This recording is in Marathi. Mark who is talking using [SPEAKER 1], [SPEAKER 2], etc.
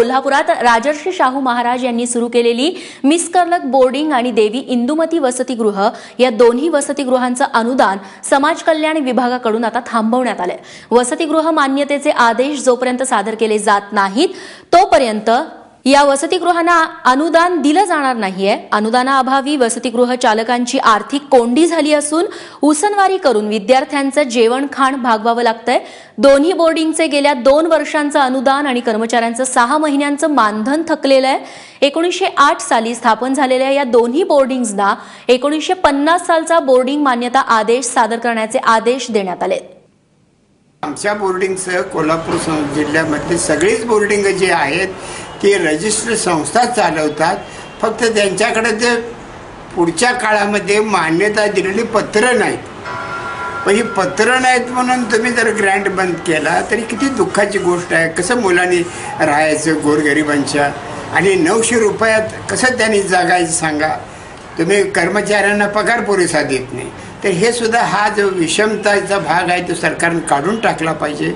[SPEAKER 1] कोल्हापुरात राजर्षी शाहू महाराज यांनी सुरू केलेली मिसकर्लक बोर्डिंग आणि देवी इंदुमती वसतिगृह या दोन्ही वसतिगृहांचं अनुदान समाज कल्याण विभागाकडून आता थांबवण्यात आले। वसतिगृह मान्यतेचे आदेश जोपर्यंत सादर केले जात नाहीत तोपर्यंत या वसतिगृहांना अनुदान दिलं जाणार नाहीये। अनुदानाअभावी वसतिगृह चालकांची आर्थिक कोंडी झाली असून उसनवारी करून विद्यार्थ्यांचं जेवण खाण भागवावं लागतंय। दोन्ही बोर्डिंगचे गेल्या 2 वर्षांचं अनुदान आणि कर्मचाऱ्यांचं 6 महिन्यांचं मानधन थकलेलं आहे। 1908 साली स्थापन झालेल्या या दोन्ही बोर्डिंग्सना 1950 सालचा बोर्डिंग मान्यता आदेश सादर करण्याचे आदेश देण्यात आले।
[SPEAKER 2] आमच्या बोर्डिंगसह कोल्हापूर जिल्ह्यामध्ये सगळीच बोर्डिंग जी आहेत ती रजिस्टर संस्था चालवतात। फक्त त्यांच्याकडे ते पुढच्या काळामध्ये मान्यता दिलेली पत्र नाहीत। पण ही पत्र नाहीत म्हणून तुम्ही जर ग्रँट बंद केला तरी किती दुःखाची गोष्ट आहे। कसं मुलांनी राहायचं गोरगरिबांच्या आणि 900 रुपयात कसं त्यांनी जगायचं सांगा। तुम्ही कर्मचाऱ्यांना पगार पुरेसा देत नाही। तर हे सुद्धा हा जो विषमताचा भाग आहे तो सरकारने काढून टाकला पाहिजे।